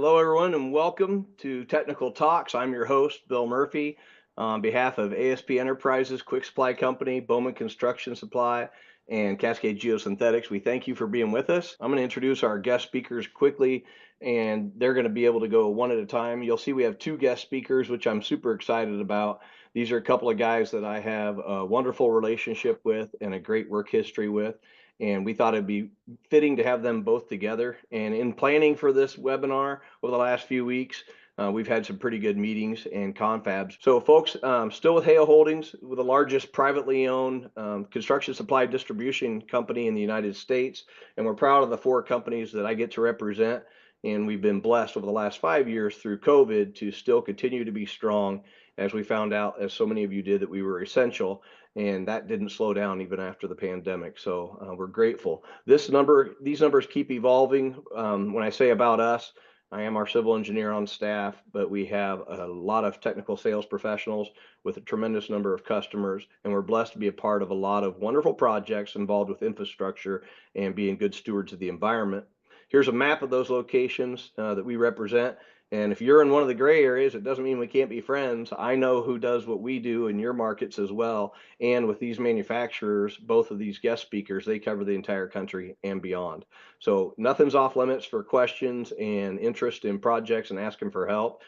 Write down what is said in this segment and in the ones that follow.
Hello, everyone, and welcome to Technical Talks. I'm your host, Bill Murphy. On behalf of ASP Enterprises, Quick Supply Company, Bowman Construction Supply, and Cascade Geosynthetics, we thank you for being with us. I'm going to introduce our guest speakers quickly, and they're going to be able to go one at a time. You'll see we have two guest speakers, which I'm super excited about. These are a couple of guys that I have a wonderful relationship with and a great work history with. And we thought it'd be fitting to have them both together. And in planning for this webinar over the last few weeks, we've had some pretty good meetings and confabs. So folks, still with Hale Holdings, with the largest privately owned construction supply distribution company in the United States. And we're proud of the four companies that I get to represent. And we've been blessed over the last 5 years through COVID to still continue to be strong, as we found out, as so many of you did, that we were essential, and that didn't slow down even after the pandemic. So we're grateful. These numbers keep evolving. When I say about us, I am our civil engineer on staff, but we have a lot of technical sales professionals with a tremendous number of customers, and we're blessed to be a part of a lot of wonderful projects involved with infrastructure and being good stewards of the environment. Here's a map of those locations that we represent. And if you're in one of the gray areas, it doesn't mean we can't be friends. I know who does what we do in your markets as well. And with these manufacturers, both of these guest speakers, they cover the entire country and beyond. So nothing's off limits for questions and interest in projects and asking for help.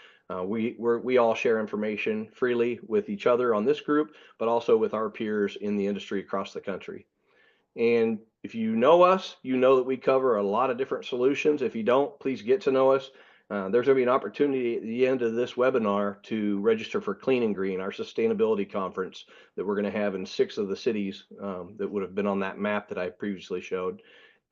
We all share information freely with each other on this group, but also with our peers in the industry across the country. And if you know us, you know that we cover a lot of different solutions. If you don't, please get to know us. There's going to be an opportunity at the end of this webinar to register for Clean and Green, our sustainability conference that we're going to have in 6 of the cities that would have been on that map that I previously showed.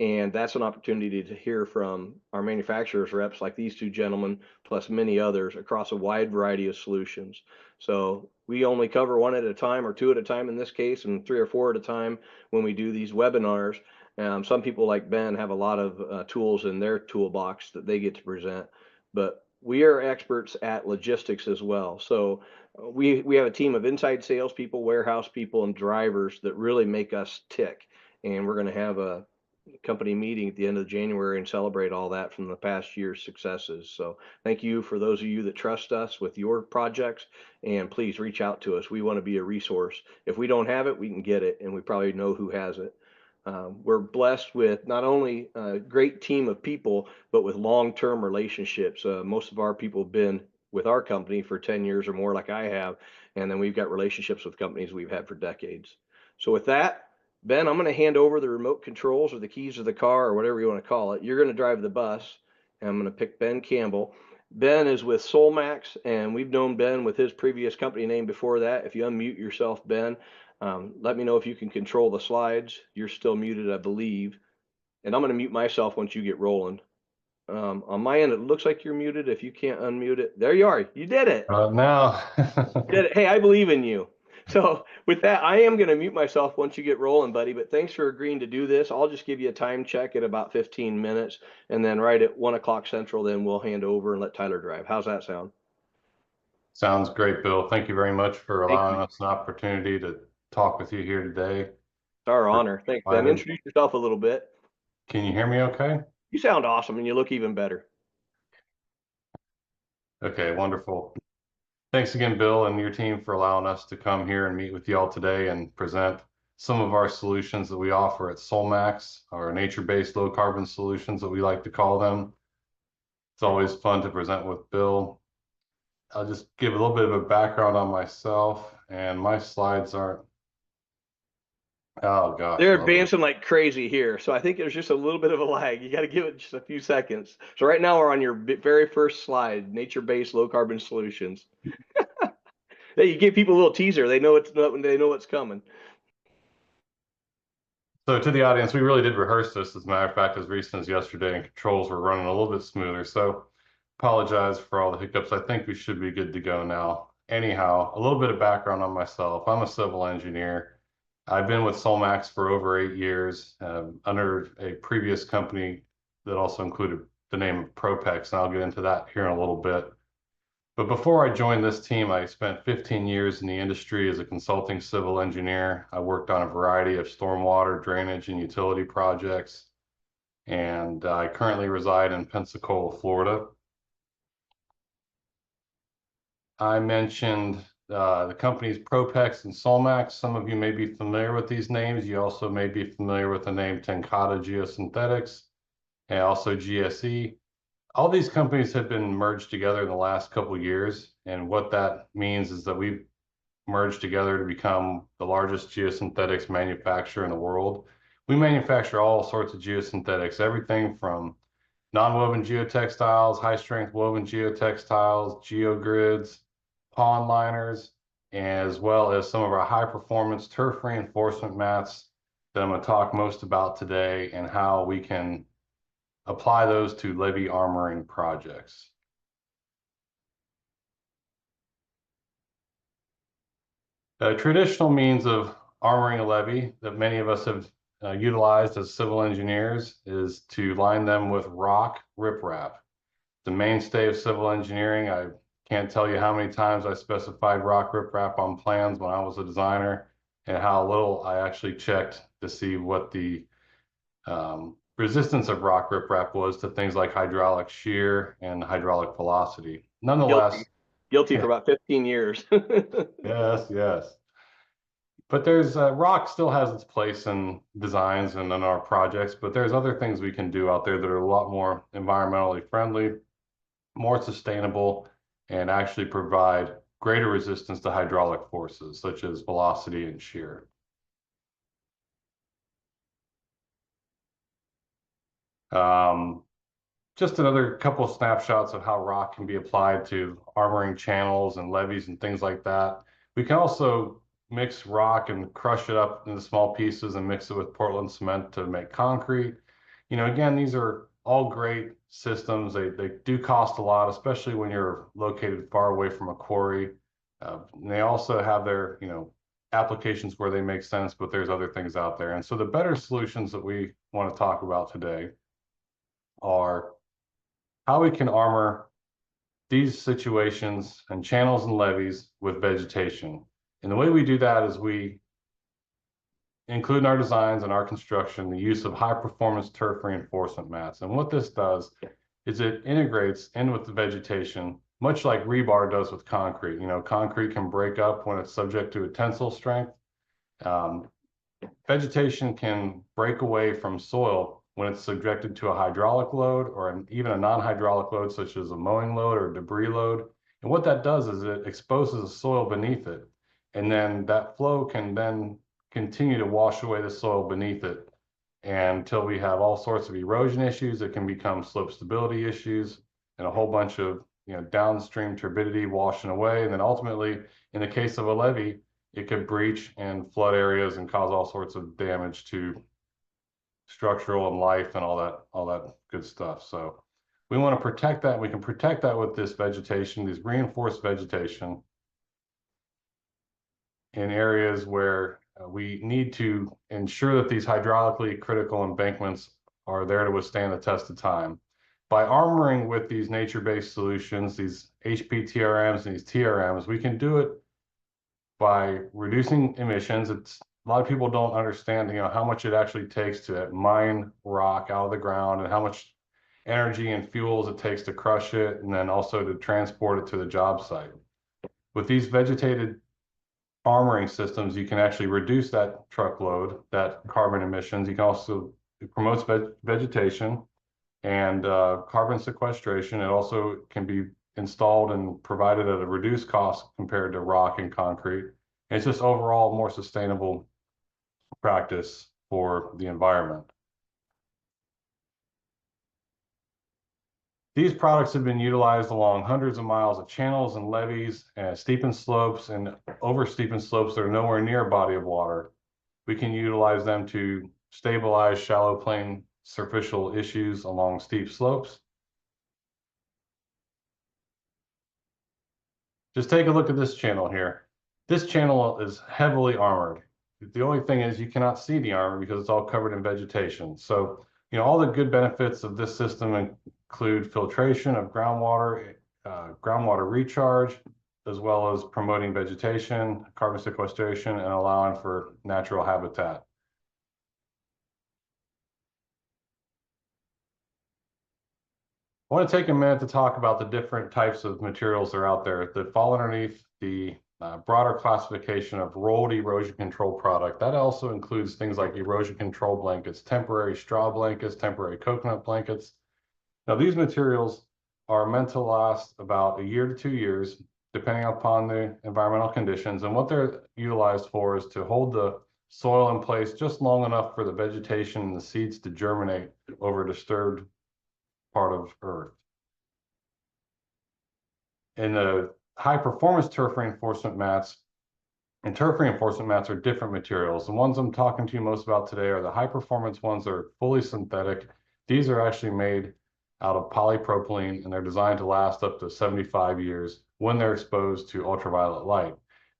And that's an opportunity to hear from our manufacturers reps like these two gentlemen, plus many others across a wide variety of solutions. So we only cover one at a time, or two at a time in this case, and 3 or 4 at a time when we do these webinars. Some people like Ben have a lot of tools in their toolbox that they get to present, but we are experts at logistics as well. So we have a team of inside salespeople, warehouse people, and drivers that really make us tick. And we're going to have a company meeting at the end of January and celebrate all that from the past year's successes. So thank you for those of you that trust us with your projects, and please reach out to us. We want to be a resource. If we don't have it, we can get it, and we probably know who has it. We're blessed with not only a great team of people, but with long-term relationships. Most of our people have been with our company for 10 years or more, like I have, and then we've got relationships with companies we've had for decades. So with that, Ben, I'm going to hand over the remote controls or the keys to the car or whatever you want to call it. You're going to drive the bus, and I'm going to pick Ben Campbell. Ben is with Solmax, and we've known Ben with his previous company name before that. If you unmute yourself, Ben, let me know if you can control the slides. You're still muted, I believe. And I'm going to mute myself once you get rolling. On my end, it looks like you're muted. If you can't unmute it, there you are. You did it. Now. You did it. Hey, I believe in you. So with that, I am going to mute myself once you get rolling, buddy, but thanks for agreeing to do this. I'll just give you a time check at about 15 minutes, and then right at 1 o'clock Central, then we'll hand over and let Tyler drive. How's that sound? Sounds great, Bill. Thank you very much for Thank allowing you. us an opportunity to talk with you here today. It's our honor. Thanks, Ben. Introduce yourself a little bit. Can you hear me okay? You sound awesome, and you look even better. Okay, wonderful. Thanks again, Bill, and your team for allowing us to come here and meet with you all today and present some of our solutions that we offer at Solmax, our nature-based low-carbon solutions that we like to call them. It's always fun to present with Bill. I'll just give a little bit of a background on myself, and my slides aren't. Oh gosh, They're advancing like crazy here. So I think there's just a little bit of a lag. You got to give it just a few seconds. So right now we're on your very first slide, nature-based low carbon solutions. Hey, you give people a little teaser. They know what's coming. So to the audience, we really did rehearse this, as a matter of fact, as recent as yesterday, and controls were running a little bit smoother. So apologize for all the hiccups. I think we should be good to go now. Anyhow, a little bit of background on myself. I'm a civil engineer. I've been with Solmax for over 8 years under a previous company that also included the name of Propex, and I'll get into that here in a little bit. But before I joined this team, I spent 15 years in the industry as a consulting civil engineer. I worked on a variety of stormwater, drainage, and utility projects. And I currently reside in Pensacola, Florida. I mentioned the companies Propex and Solmax. Some of you may be familiar with these names. You also may be familiar with the name Tenkata Geosynthetics and also GSE. All these companies have been merged together in the last couple of years. And what that means is that we've merged together to become the largest geosynthetics manufacturer in the world. We manufacture all sorts of geosynthetics, everything from non-woven geotextiles, high-strength woven geotextiles, geogrids, pond liners, as well as some of our high-performance turf reinforcement mats that I'm going to talk most about today and how we can apply those to levee armoring projects. A traditional means of armoring a levee that many of us have utilized as civil engineers is to line them with rock riprap. The mainstay of civil engineering. I can't tell you how many times I specified rock riprap on plans when I was a designer and how little I actually checked to see what the resistance of rock riprap was to things like hydraulic shear and hydraulic velocity. Nonetheless, Guilty for about 15 years. yes. But there's rock still has its place in designs and in our projects, but there's other things we can do out there that are a lot more environmentally friendly, more sustainable, and actually provide greater resistance to hydraulic forces such as velocity and shear. Just another couple of snapshots of how rock can be applied to armoring channels and levees and things like that. We can also mix rock and crush it up into small pieces and mix it with Portland cement to make concrete. You know, again, these are all great systems. They do cost a lot, especially when you're located far away from a quarry. They also have their, applications where they make sense, but there's other things out there. And so the better solutions that we want to talk about today are how we can armor these situations and channels and levees with vegetation. And the way we do that is we include in our designs and our construction the use of high performance turf reinforcement mats. And what this does is it integrates in with the vegetation, much like rebar does with concrete. You know, concrete can break up when it's subject to a tensile strength. Vegetation can break away from soil when it's subjected to a hydraulic load or even a non-hydraulic load, such as a mowing load or debris load. And what that does is it exposes the soil beneath it. And then that flow can then continue to wash away the soil beneath it. And until we have all sorts of erosion issues, it can become slope stability issues and a whole bunch of downstream turbidity washing away. And then ultimately, in the case of a levee, it could breach and flood areas and cause all sorts of damage to structural and life and all that good stuff. So we want to protect that. We can protect that with this vegetation, these reinforced vegetation in areas where we need to ensure that these hydraulically critical embankments are there to withstand the test of time. By armoring with these nature-based solutions, these HPTRMs and these TRMs, we can do it by reducing emissions. A lot of people don't understand, how much it actually takes to mine rock out of the ground and how much energy and fuels it takes to crush it and then also to transport it to the job site. With these vegetated armoring systems, you can actually reduce that truckload, that carbon emissions. You can also, it promotes vegetation and carbon sequestration. It also can be installed and provided at a reduced cost compared to rock and concrete. And it's just overall more sustainable practice for the environment. These products have been utilized along hundreds of miles of channels and levees and steepened slopes and over steepened slopes that are nowhere near a body of water. We can utilize them to stabilize shallow plain superficial issues along steep slopes. Just take a look at this channel here. This channel is heavily armored. The only thing is you cannot see the armor because it's all covered in vegetation. So, all the good benefits of this system include filtration of groundwater, groundwater recharge, as well as promoting vegetation, carbon sequestration, and allowing for natural habitat. I want to take a minute to talk about the different types of materials that are out there that fall underneath the broader classification of rolled erosion control product. That also includes things like erosion control blankets, temporary straw blankets, temporary coconut blankets. Now, these materials are meant to last about 1 year to 2 years, depending upon the environmental conditions. And what they're utilized for is to hold the soil in place just long enough for the vegetation and the seeds to germinate over a disturbed part of earth. And the high performance turf reinforcement mats and turf reinforcement mats are different materials. The ones I'm talking to you most about today are the high performance ones that are fully synthetic. These are actually made out of polypropylene, and they're designed to last up to 75 years when they're exposed to ultraviolet light.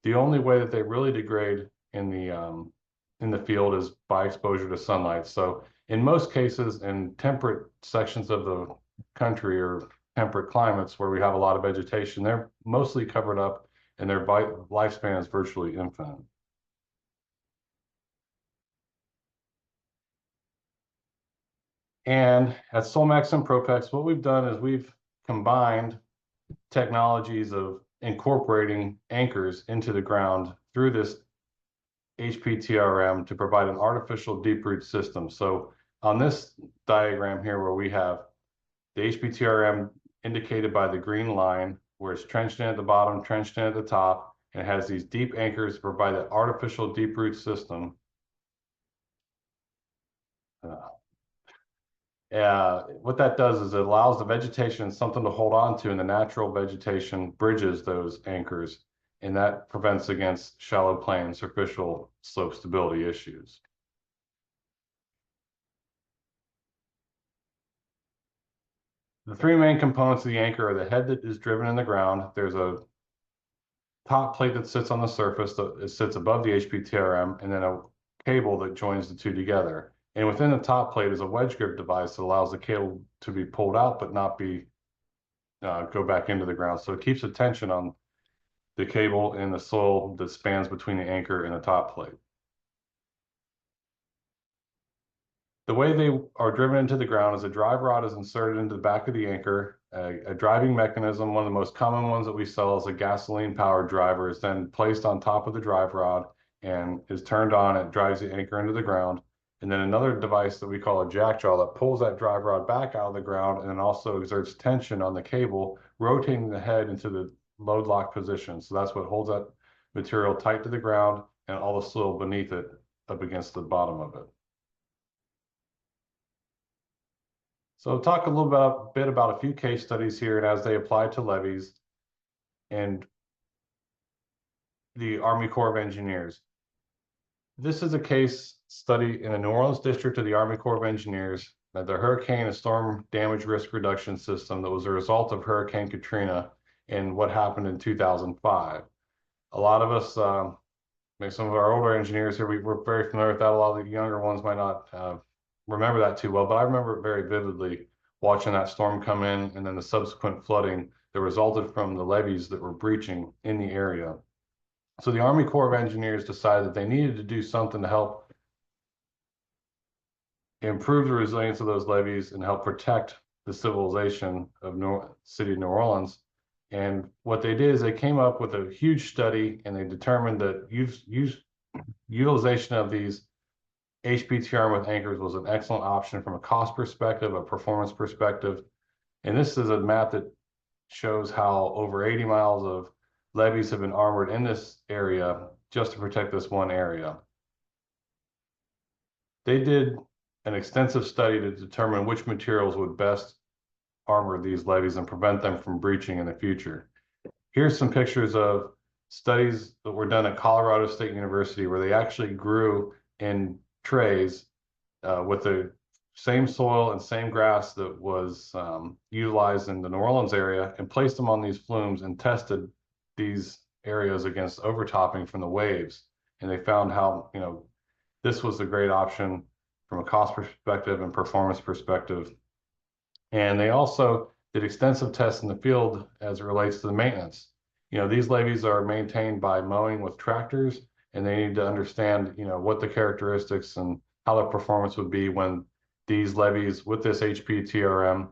The only way that they really degrade in the field is by exposure to sunlight. So in most cases, in temperate sections of the country or temperate climates where we have a lot of vegetation, they're mostly covered up and their lifespan is virtually infinite. And at Solmax and Propex, what we've done is we've combined technologies of incorporating anchors into the ground through this HPTRM to provide an artificial deep root system. So on this diagram here where we have the HPTRM indicated by the green line, where it's trenched in at the bottom, trenched in at the top, and it has these deep anchors to provide an artificial deep root system. What that does is it allows the vegetation something to hold on to, and the natural vegetation bridges those anchors, and that prevents against shallow plane and superficial slope stability issues. The three main components of the anchor are the head that is driven in the ground. There's a top plate that sits on the surface that sits above the HPTRM, and then a cable that joins the two together. And within the top plate is a wedge grip device that allows the cable to be pulled out but not be go back into the ground. So it keeps the tension on the cable and the soil that spans between the anchor and the top plate. The way they are driven into the ground is a drive rod is inserted into the back of the anchor. A driving mechanism, one of the most common ones that we sell is a gasoline-powered driver, is then placed on top of the drive rod and is turned on. It drives the anchor into the ground. And then another device that we call a jack jaw that pulls that drive rod back out of the ground and then also exerts tension on the cable, rotating the head into the load lock position. So that's what holds that material tight to the ground and all the soil beneath it up against the bottom of it. So I'll talk a little bit about a few case studies here and as they apply to levees and the Army Corps of Engineers. This is a case study in the New Orleans district of the Army Corps of Engineers, the hurricane and storm damage risk reduction system that was a result of Hurricane Katrina and what happened in 2005. A lot of us, maybe some of our older engineers here, we're very familiar with that. A lot of the younger ones might not remember that too well, but I remember it very vividly watching that storm come in and then the subsequent flooding that resulted from the levees that were breaching in the area. So the Army Corps of Engineers decided that they needed to do something to help improve the resilience of those levees and help protect the civilization of city of New Orleans. And what they did is they came up with a huge study and they determined that utilization of these HPTRM with anchors was an excellent option from a cost perspective, a performance perspective. And this is a map that shows how over 80 miles of levees have been armored in this area just to protect this one area. They did an extensive study to determine which materials would best armor these levees and prevent them from breaching in the future. Here's some pictures of studies that were done at Colorado State University where they actually grew in trays with the same soil and same grass that was utilized in the New Orleans area and placed them on these flumes and tested these areas against overtopping from the waves. And they found how, this was a great option from a cost perspective and performance perspective. And they also did extensive tests in the field as it relates to the maintenance. These levees are maintained by mowing with tractors, and they need to understand, what the characteristics and how the performance would be when these levees with this HPTRM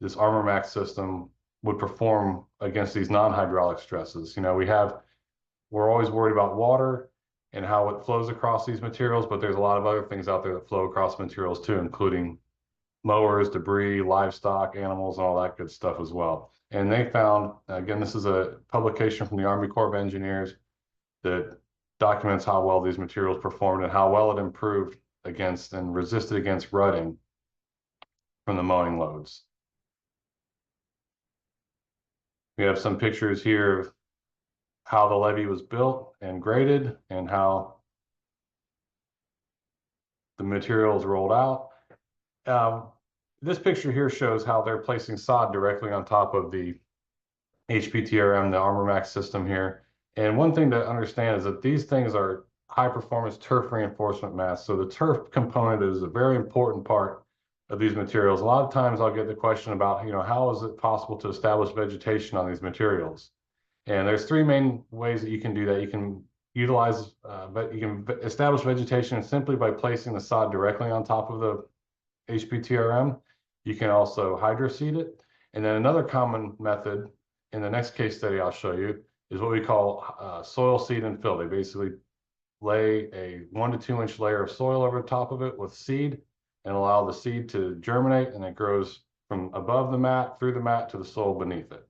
this Armor Max system would perform against these non-hydraulic stresses. We're always worried about water and how it flows across these materials, but there's a lot of other things out there that flow across materials too, including mowers, debris, livestock, animals, and all that good stuff as well. And they found, again, this is a publication from the Army Corps of Engineers that documents how well these materials performed and how well it improved against and resisted against rutting from the mowing loads. We have some pictures here of how the levee was built and graded and how the materials rolled out. This picture here shows how they're placing sod directly on top of the HPTRM, the Armor Max system here. And one thing to understand is that these things are high performance turf reinforcement mats. So the turf component is a very important part of these materials. A lot of times I'll get the question about, how is it possible to establish vegetation on these materials? And there's three main ways that you can do that. You can utilize, but you can establish vegetation simply by placing the sod directly on top of the HPTRM. You can also hydroseed it. And then another common method in the next case study I'll show you is what we call soil seed and fill. They basically lay a 1 to 2 inch layer of soil over the top of it with seed and allow the seed to germinate, and it grows from above the mat, through the mat, to the soil beneath it.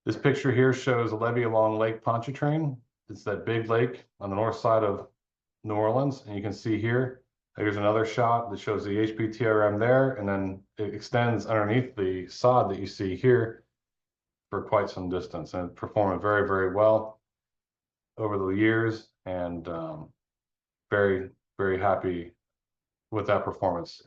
This picture here shows a levee along Lake Pontchartrain. It's that big lake on the north side of New Orleans. And you can see here, here's another shot that shows the HPTRM there, and then it extends underneath the sod that you see here for quite some distance, and it performed very, very well over the years, and very, very happy with that performance.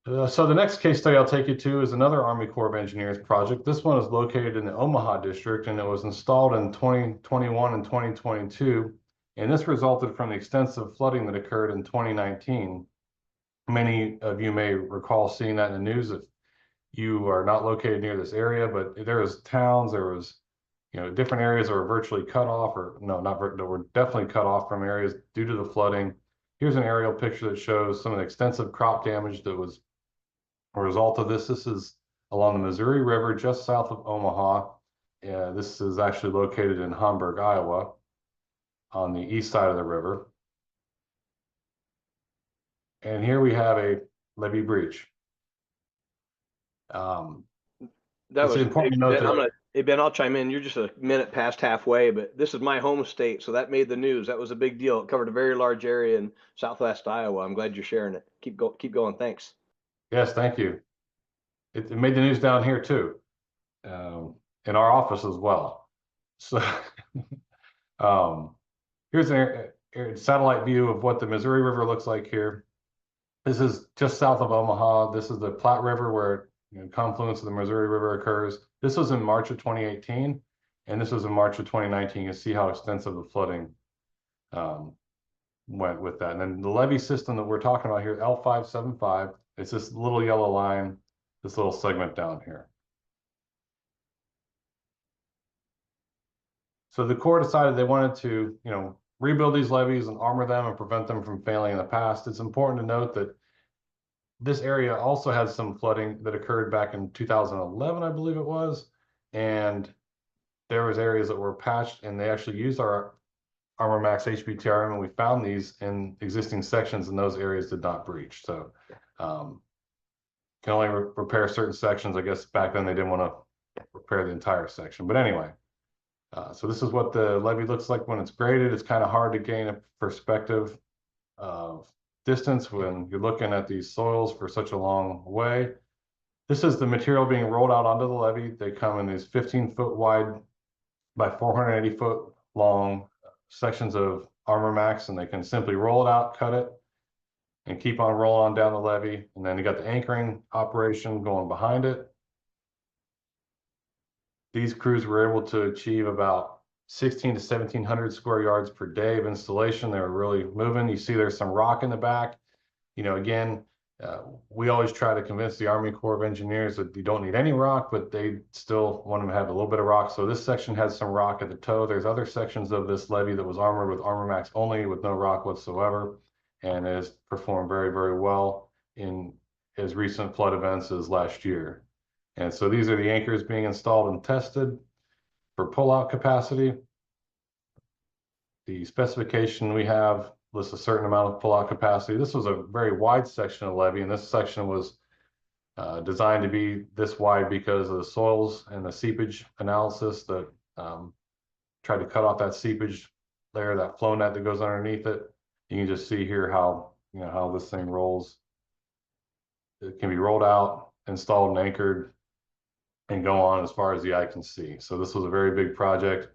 So the next case study I'll take you to is another Army Corps of Engineers project. This one is located in the Omaha district, and it was installed in 2021 and 2022. And this resulted from the extensive flooding that occurred in 2019. Many of you may recall seeing that in the news if you are not located near this area, but there was towns, there was, different areas that were virtually cut off, or no, not that were definitely cut off from areas due to the flooding. Here's an aerial picture that shows some of the extensive crop damage that was a result of this. This is along the Missouri River, just south of Omaha. This is actually located in Hamburg, Iowa, on the east side of the river. And here we have a levee breach. That was important to note that. Hey, Ben, I'll chime in. You're just a minute past halfway, but this is my home state, so that made the news. That was a big deal. It covered a very large area in southwest Iowa. I'm glad you're sharing it. Keep going. Thanks. Yes, thank you. It made the news down here too, in our office as well. So here's a satellite view of what the Missouri River looks like here. This is just south of Omaha. This is the Platte River, where confluence of the Missouri River occurs. This was in March of 2018, and this was in March of 2019. You see how extensive the flooding went with that. And then the levee system that we're talking about here, L575, it's this little yellow line, this little segment down here. So the Corps decided they wanted to, rebuild these levees and armor them and prevent them from failing in the past. It's important to note that this area also has some flooding that occurred back in 2011, I believe it was. And there was areas that were patched, and they actually used our Armor Max HPTRM, and we found these in existing sections, and those areas did not breach. So can only repair certain sections. I guess back then they didn't want to repair the entire section. But anyway, so this is what the levee looks like when it's graded. It's kind of hard to gain a perspective of distance when you're looking at these soils for such a long way. This is the material being rolled out onto the levee. They come in these 15-foot wide by 480-foot long sections of Armor Max, and they can simply roll it out, cut it, and keep on rolling on down the levee. And then you got the anchoring operation going behind it. These crews were able to achieve about 16 to 1,700 square yards per day of installation. They were really moving. You see there's some rock in the back. Again, We always try to convince the Army Corps of Engineers that you don't need any rock, but they still want them to have a little bit of rock. So this section has some rock at the toe. There's other sections of this levee that was armored with Armor Max only, with no rock whatsoever, and has performed very, very well in as recent flood events as last year. And so these are the anchors being installed and tested for pullout capacity. The specification we have lists a certain amount of pullout capacity. This was a very wide section of levee, and this section was designed to be this wide because of the soils and the seepage analysis that tried to cut off that seepage layer, that flow net that goes underneath it. You can just see here how, how this thing rolls. It can be rolled out, installed and anchored, and go on as far as the eye can see. So this was a very big project.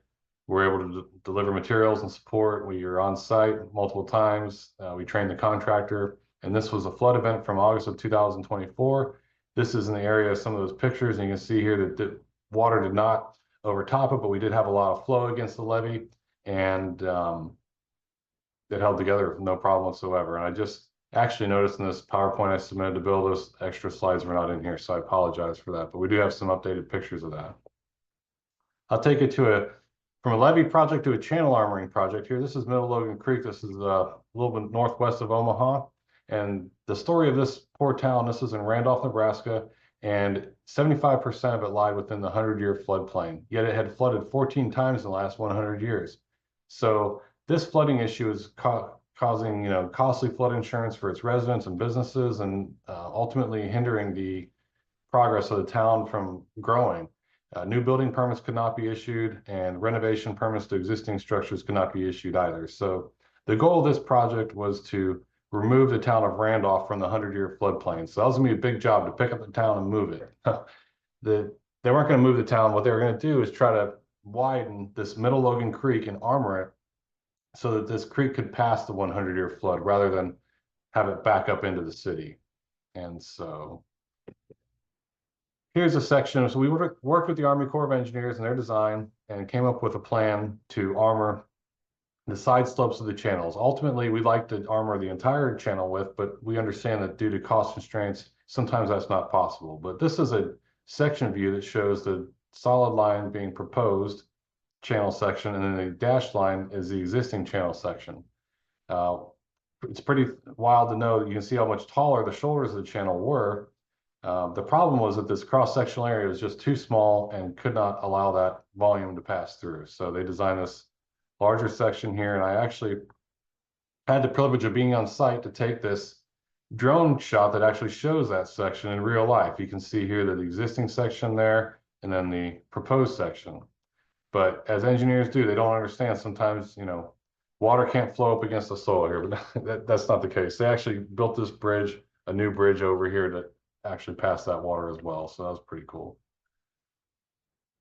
We're able to deliver materials and support. We are on site multiple times. We trained the contractor, and this was a flood event from August of 2024. This is in the area of some of those pictures, and you can see here that the water did not overtop it, but we did have a lot of flow against the levee, and it held together with no problem whatsoever. And I just actually noticed in this PowerPoint I submitted to Bill, those extra slides were not in here, so I apologize for that, but we do have some updated pictures of that. I'll take it from a levee project to a channel armoring project here. This is Middle Logan Creek. This is a little bit northwest of Omaha. And the story of this poor town, this is in Randolph, Nebraska, and 75% of it lied within the 100-year floodplain, yet it had flooded 14 times in the last 100 years. So this flooding issue is causing, costly flood insurance for its residents and businesses, and ultimately hindering the progress of the town from growing. New building permits could not be issued, and renovation permits to existing structures could not be issued either. So the goal of this project was to remove the town of Randolph from the 100-year floodplain. So that was gonna be a big job to pick up the town and move it. They weren't gonna move the town. What they were gonna do is try to widen this Middle Logan Creek and armor it so that this creek could pass the 100-year flood rather than have it back up into the city. And so here's a section. So we worked with the Army Corps of Engineers and their design and came up with a plan to armor the side slopes of the channels. Ultimately, we'd like to armor the entire channel width, but we understand that due to cost constraints, sometimes that's not possible. But this is a section view that shows the solid line being proposed channel section, and then the dashed line is the existing channel section. It's pretty wild to know that you can see how much taller the shoulders of the channel were. The problem was that this cross-sectional area was just too small and could not allow that volume to pass through. So they designed this larger section here, and I actually had the privilege of being on site to take this drone shot that actually shows that section in real life. You can see here that the existing section there, and then the proposed section. But as engineers do, they don't understand sometimes, water can't flow up against the soil here, but that's not the case. They actually built this bridge, a new bridge over here that actually pass that water as well. So that was pretty cool.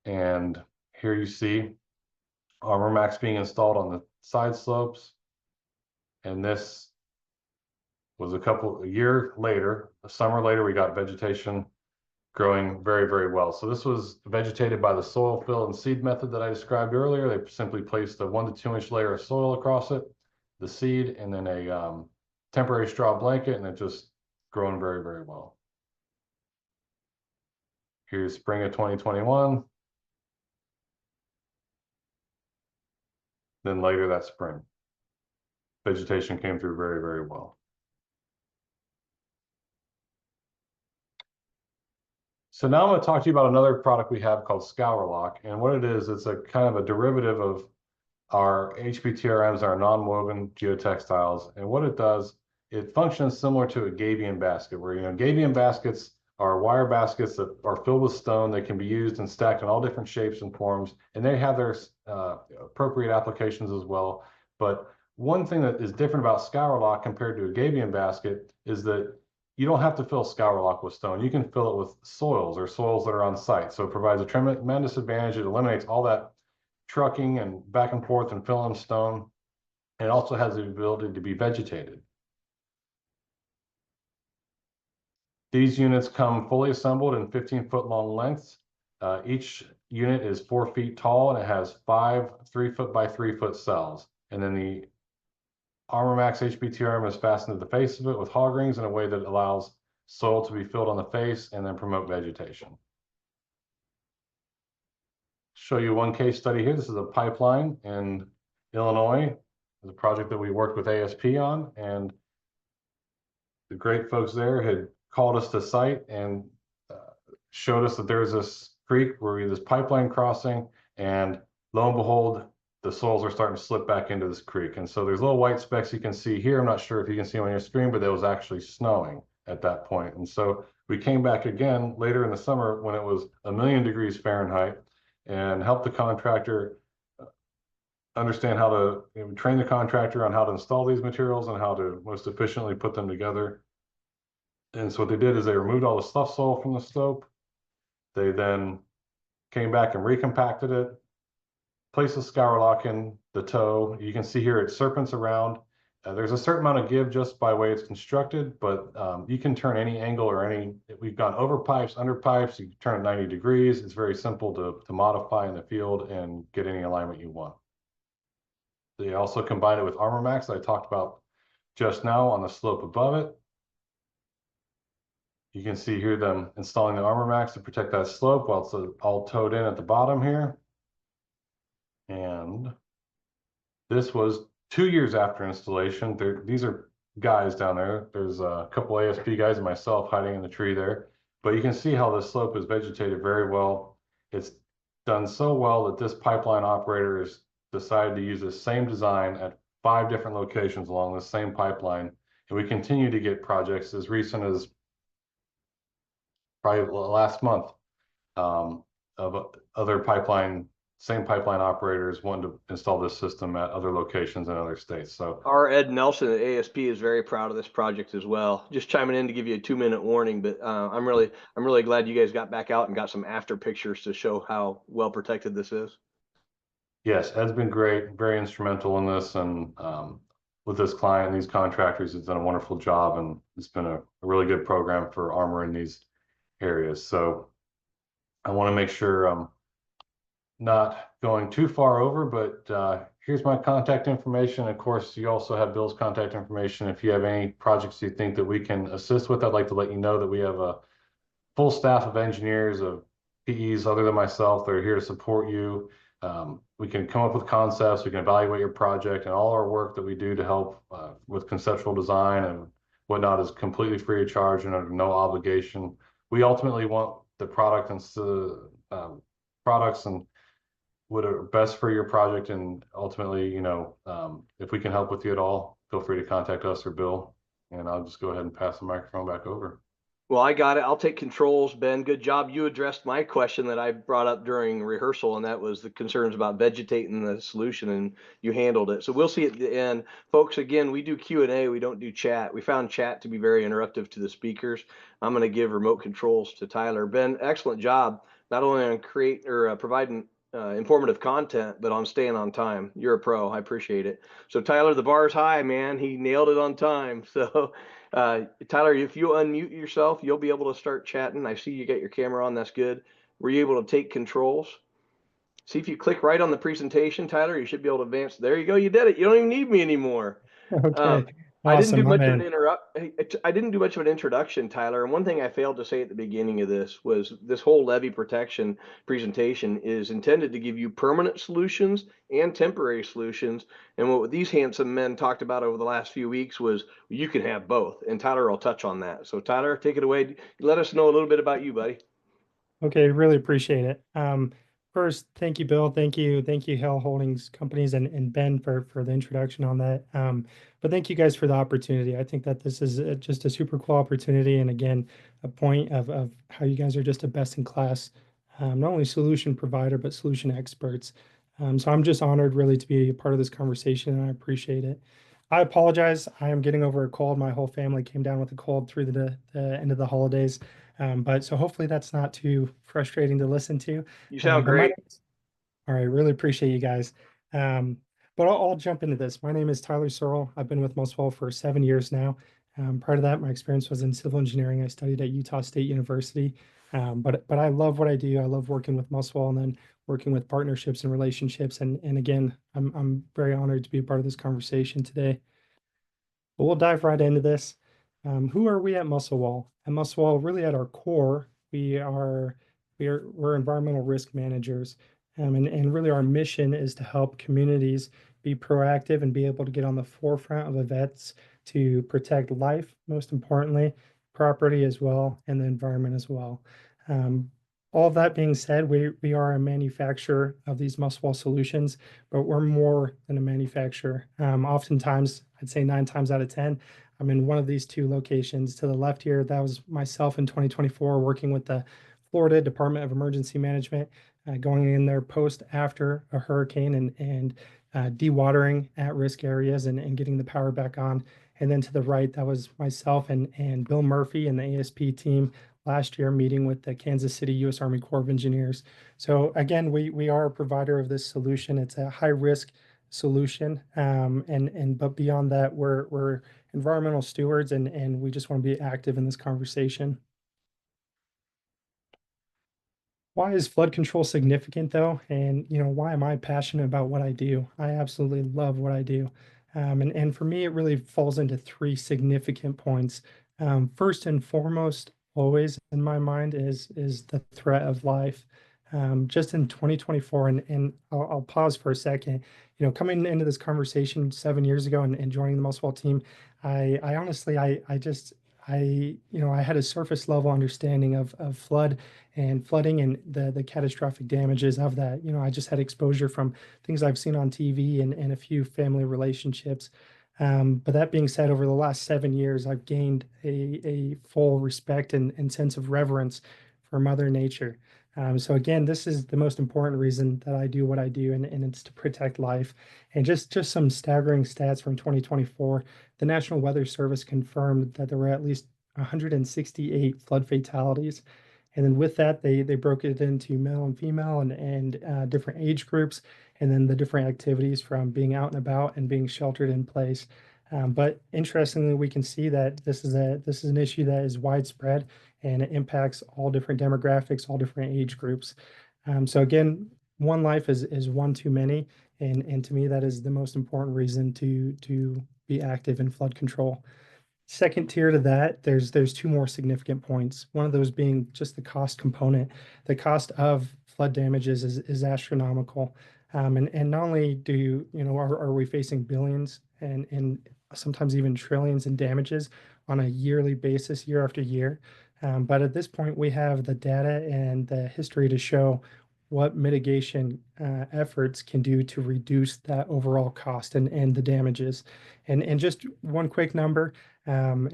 And here you see Armor Max being installed on the side slopes. And this was a year later, a summer later, we got vegetation growing very, very well. So this was vegetated by the soil fill and seed method that I described earlier. They simply placed a 1 to 2 inch layer of soil across it, the seed, and then a temporary straw blanket, and it just grown very, very well. Here's spring of 2021. Then later that spring, vegetation came through very, very well. So now I'm going to talk to you about another product we have called Scour Lock. And what it is, it's a kind of a derivative of our HPTRMs, our non-woven geotextiles. And what it does, it functions similar to a gabion basket, where, gabion baskets are wire baskets that are filled with stone. They can be used and stacked in all different shapes and forms, and they have their appropriate applications as well. But one thing that is different about Scour Lock compared to a gabion basket is that you don't have to fill Scour Lock with stone. You can fill it with soils or soils that are on site. So it provides a tremendous advantage. It eliminates all that trucking and back and forth and filling stone. And it also has the ability to be vegetated. These units come fully assembled in 15-foot long lengths. Each unit is 4 feet tall, and it has 5 3-foot by 3-foot cells. And then the ArmorMax HPT arm is fastened to the face of it with hog rings in a way that allows soil to be filled on the face and then promote vegetation. Show you one case study here. This is a pipeline in Illinois. It's a project that we worked with ASP on, and the great folks there had called us to site and showed us that there's this creek where we have this pipeline crossing, and lo and behold, the soils are starting to slip back into this creek. And so there's little white specks you can see here. I'm not sure if you can see them on your screen, but it was actually snowing at that point. And so we came back again later in the summer when it was 1,000,000 degrees Fahrenheit and helped the contractor understand how to train the contractor on how to install these materials and how to most efficiently put them together. And so what they did is they removed all the slough soil from the slope. They then came back and recompacted it, placed the scour lock in the toe. You can see here it serpents around. There's a certain amount of give just by way it's constructed, but you can turn any angle or any, we've gone over pipes, under pipes, you can turn it 90 degrees. It's very simple to modify in the field and get any alignment you want. They also combine it with ArmorMax that I talked about just now on the slope above it. You can see here them installing the ArmorMax to protect that slope while it's all towed in at the bottom here. And this was 2 years after installation. These are guys down there. There's a couple ASP guys and myself hiding in the tree there. But you can see how the slope is vegetated very well. It's done so well that this pipeline operator has decided to use the same design at 5 different locations along the same pipeline. And we continue to get projects as recent as probably last month of other same pipeline operators wanting to install this system at other locations in other states. So Our Ed Nelson at ASP is very proud of this project as well. Just chiming in to give you a 2-minute warning, but I'm really glad you guys got back out and got some after pictures to show how well protected this is. yes, Ed's been great, very instrumental in this, and with this client, these contractors, he's done a wonderful job, and it's been a really good program for armor in these areas. So I want to make sure I'm not going too far over, but here's my contact information. Of course, you also have Bill's contact information. If you have any projects you think that we can assist with, I'd like to let you know that we have a full staff of engineers, of PEs other than myself that are here to support you. We can come up with concepts, we can evaluate your project, and all our work that we do to help with conceptual design and whatnot is completely free of charge and under no obligation. We ultimately want the product and products and what are best for your project, and ultimately, if we can help with you at all, feel free to contact us or Bill, and I'll just go ahead and pass the microphone back over. Well, I got it. I'll take controls, Ben. Good job. You addressed my question that I brought up during rehearsal, and that was the concerns about vegetating the solution, and you handled it. So we'll see at the end. Folks, again, we do Q&A. We don't do chat. We found chat to be very interruptive to the speakers. I'm going to give remote controls to Tyler. Ben, excellent job, not only on providing informative content, but on staying on time. You're a pro. I appreciate it. So Tyler, the bar's high, man. He nailed it on time. So Tyler, if you unmute yourself, you'll be able to start chatting. I see you got your camera on. That's good. Were you able to take controls? See if you click right on the presentation, Tyler, you should be able to advance. There you go. You did it. You don't even need me anymore. Okay. I didn't do Awesome, much of man. I didn't do much of an introduction, Tyler. And one thing I failed to say at the beginning of this was this whole levee protection presentation is intended to give you permanent solutions and temporary solutions. And what these handsome men talked about over the last few weeks was you can have both. And Tyler will touch on that. So Tyler, take it away. Let us know a little bit about you, buddy. Okay, really appreciate it. First, thank you, Bill. Thank you, Hell Holdings Companies and Ben for the introduction on that. But thank you guys for the opportunity. I think that this is just a super cool opportunity, and again, a point of how you guys are just a best in class, not only solution provider but solution experts. So I'm just honored really to be a part of this conversation, and I appreciate it. I apologize. I am getting over a cold. My whole family came down with a cold through the end of the holidays. But so hopefully that's not too frustrating to listen to. You sound But great. all right, really appreciate you guys. But I'll jump into this. My name is Tyler Searle. I've been with Muswell for 7 years now. Prior to that, my experience was in civil engineering. I studied at Utah State University. But I love what I do. I love working with Muswell and then working with partnerships and relationships. And again, I'm very honored to be a part of this conversation today. But we'll dive right into this. Who are we at Musclewall? At Musclewall, really at our core, we're environmental risk managers. And really our mission is to help communities be proactive and be able to get on the forefront of events to protect life, most importantly, property as well, and the environment as well. All of that being said, we are a manufacturer of these Musclewall solutions, but we're more than a manufacturer. Oftentimes, I'd say 9 times out of 10, I'm in one of these two locations. To the left here, that was myself in 2024 working with the Florida Department of Emergency Management, going in there post after a hurricane and dewatering at-risk areas and getting the power back on. And then to the right, that was myself and Bill Murphy and the ASP team last year meeting with the Kansas City U.S. Army Corps of Engineers. So again, we are a provider of this solution. It's a high-risk solution, but beyond that, we're environmental stewards, and we just want to be active in this conversation. Why is flood control significant though? And why am I passionate about what I do? I absolutely love what I do. And for me, it really falls into three significant points. First and foremost, always in my mind is the threat of life. Just in 2024, and I'll pause for a second. Coming into this conversation 7 years ago and joining the Muscle team, I honestly, I had a surface level understanding of flooding and the catastrophic damages of that. I just had exposure from things I've seen on TV and a few family relationships. But that being said, over the last 7 years, I've gained a full respect and sense of reverence for Mother Nature. So again, this is the most important reason that I do what I do, and it's to protect life. And just some staggering stats from 2024, the National Weather Service confirmed that there were at least 168 flood fatalities. And then with that, they broke it into male and female and different age groups, and then the different activities from being out and about and being sheltered in place. But interestingly, we can see that this is an issue that is widespread, and it impacts all different demographics, all different age groups. So again, one life is one too many, and to me, that is the most important reason to be active in flood control. Second tier to that, there's two more significant points. One of those being just the cost component. The cost of flood damages is astronomical. And not only are we facing billions and sometimes even trillions in damages on a yearly basis, year after year, but at this point we have the data and the history to show what mitigation efforts can do to reduce that overall cost and the damages. And just one quick number, I'm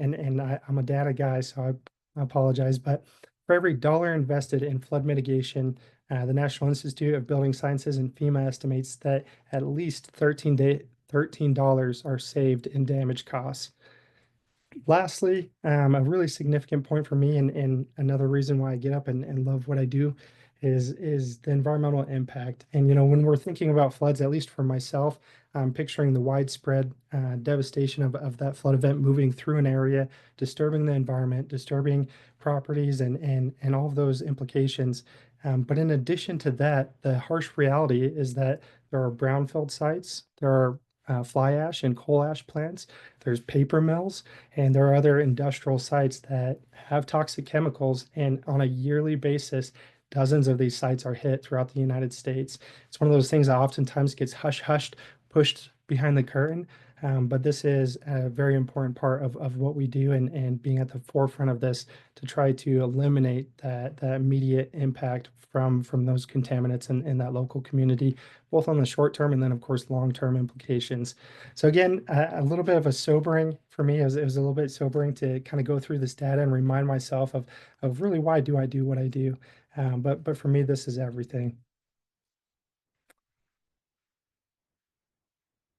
a data guy, so I apologize, but for every dollar invested in flood mitigation, the National Institute of Building Sciences and FEMA estimates that at least $13 are saved in damage costs. Lastly, a really significant point for me, and another reason why I get up and love what I do, is the environmental impact. And when we're thinking about floods, at least for myself, I'm picturing the widespread devastation of that flood event moving through an area, disturbing the environment, disturbing properties, and all of those implications. But in addition to that, the harsh reality is that there are brownfield sites, there are fly ash and coal ash plants, there's paper mills, and there are other industrial sites that have toxic chemicals. And on a yearly basis, dozens of these sites are hit throughout the United States. It's one of those things that oftentimes gets hushed, pushed behind the curtain. But this is a very important part of what we do, and being at the forefront of this to try to eliminate that immediate impact from those contaminants in that local community, both on the short term and then, of course, long-term implications. So again, a little bit of a sobering for me. It was a little bit sobering to kind of go through this data and remind myself of really why do I do what I do. But for me, this is everything.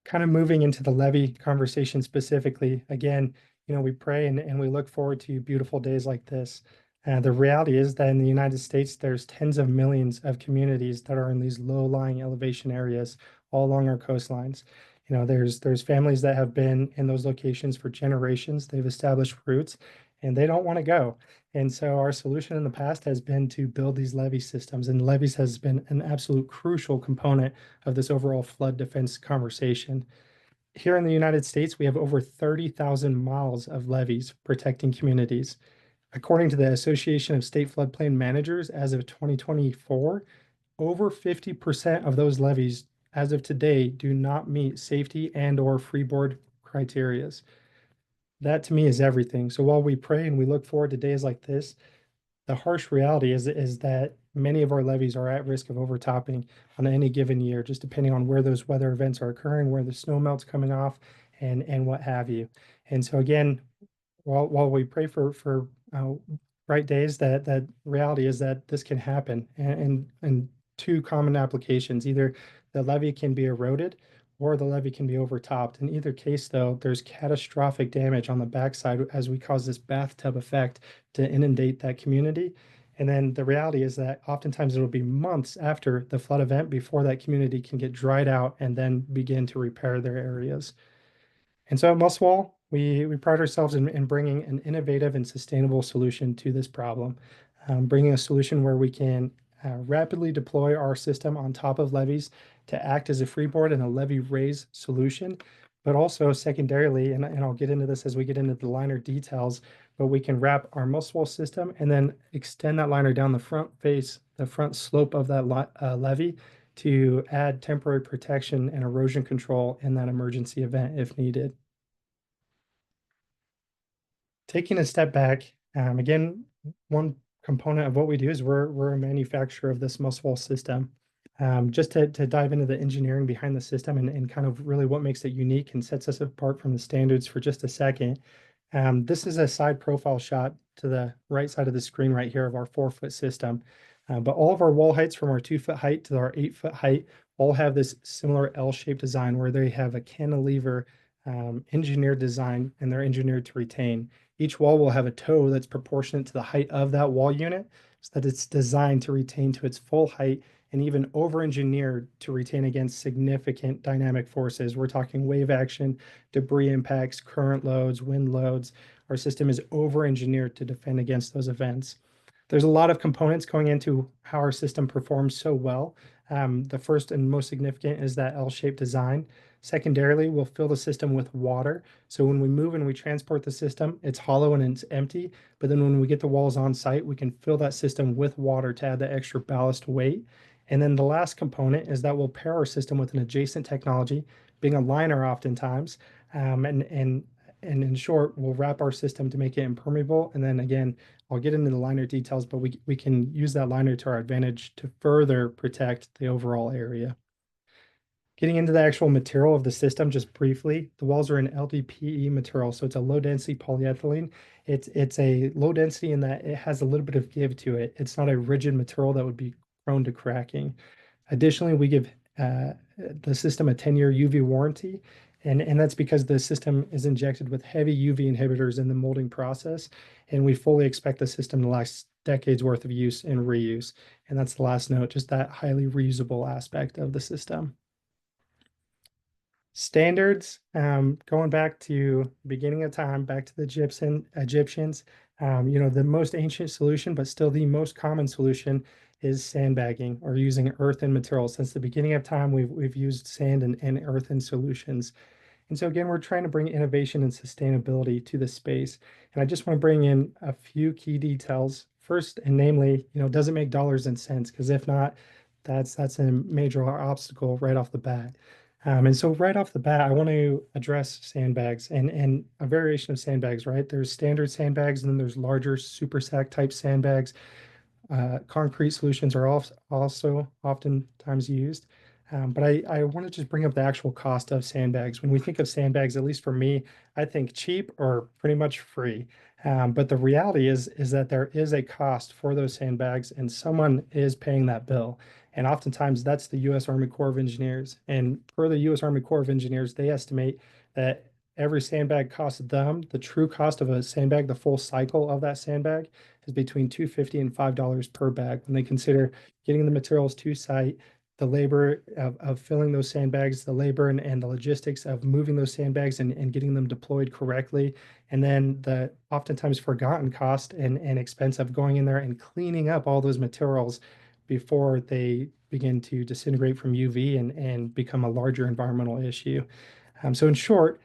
Kind of moving into the levee conversation specifically, again, we pray and we look forward to beautiful days like this. The reality is that in the United States, there's tens of millions of communities that are in these low-lying elevation areas all along our coastlines. There's families that have been in those locations for generations. They've established roots, and they don't want to go. And so our solution in the past has been to build these levee systems, and levees has been an absolute crucial component of this overall flood defense conversation. here in the United States, we have over 30,000 miles of levees protecting communities. According to the Association of State Floodplain Managers, as of 2024, over 50% of those levees as of today do not meet safety and or freeboard criterias. That to me is everything. So while we pray and we look forward to days like this, the harsh reality is that many of our levees are at risk of overtopping on any given year, just depending on where those weather events are occurring, where the snow melt's coming off, and what have you. And so again, while we pray for bright days, that reality is that this can happen, and two common applications: either the levee can be eroded or the levee can be overtopped. In either case, though, there's catastrophic damage on the backside as we cause this bathtub effect to inundate that community. And then the reality is that oftentimes it'll be months after the flood event before that community can get dried out and then begin to repair their areas. And so at Muswall, we pride ourselves in bringing an innovative and sustainable solution to this problem, bringing a solution where we can rapidly deploy our system on top of levees to act as a freeboard and a levee raise solution, but also secondarily, and I'll get into this as we get into the liner details, but we can wrap our Muswall system and then extend that liner down the front face, the front slope of that levee to add temporary protection and erosion control in that emergency event if needed. Taking a step back, again, one component of what we do is we're a manufacturer of this Muswall system. Just to dive into the engineering behind the system and kind of really what makes it unique and sets us apart from the standards for just a second. This is a side profile shot to the right side of the screen right here of our 4-foot system. But all of our wall heights from our 2-foot height to our 8-foot height all have this similar L-shaped design where they have a cantilever engineered design, and they're engineered to retain. Each wall will have a toe that's proportionate to the height of that wall unit so that it's designed to retain to its full height and even over-engineered to retain against significant dynamic forces. We're talking wave action, debris impacts, current loads, wind loads. Our system is over-engineered to defend against those events. There's a lot of components going into how our system performs so well. The first and most significant is that L-shaped design. Secondarily, we'll fill the system with water. So when we move and we transport the system, it's hollow and it's empty. But then when we get the walls on site, we can fill that system with water to add that extra ballast weight. And then the last component is that we'll pair our system with an adjacent technology, being a liner oftentimes. And in short, we'll wrap our system to make it impermeable. And then again, I'll get into the liner details, but we can use that liner to our advantage to further protect the overall area. Getting into the actual material of the system, just briefly, the walls are an LDPE material, so it's a low density polyethylene. It's a low density in that it has a little bit of give to it. It's not a rigid material that would be prone to cracking. Additionally, we give the system a 10-year UV warranty, and that's because the system is injected with heavy UV inhibitors in the molding process, and we fully expect the system to last decades worth of use and reuse. And that's the last note, just that highly reusable aspect of the system. Standards, going back to beginning of time, back to the Egyptians, the most ancient solution, but still the most common solution is sandbagging or using earthen materials. Since the beginning of time, we've used sand and earthen solutions. And so again, we're trying to bring innovation and sustainability to the space. And I just want to bring in a few key details. First, and namely, does it make dollars and cents? Because if not, that's a major obstacle right off the bat. And so right off the bat, I want to address sandbags and a variation of sandbags, right? There's standard sandbags, and then there's larger super sack type sandbags. Concrete solutions are also oftentimes used. But I want to just bring up the actual cost of sandbags. When we think of sandbags, at least for me, I think cheap or pretty much free. But the reality is that there is a cost for those sandbags, and someone is paying that bill. And oftentimes that's the U.S. Army Corps of Engineers. And per the U.S. Army Corps of Engineers, they estimate that every sandbag costs them, the true cost of a sandbag, the full cycle of that sandbag, is between $2.50 and $5 per bag when they consider getting the materials to site, the labor of filling those sandbags, the labor and the logistics of moving those sandbags and getting them deployed correctly, and then the oftentimes forgotten cost and expense of going in there and cleaning up all those materials before they begin to disintegrate from UV and become a larger environmental issue. So in short,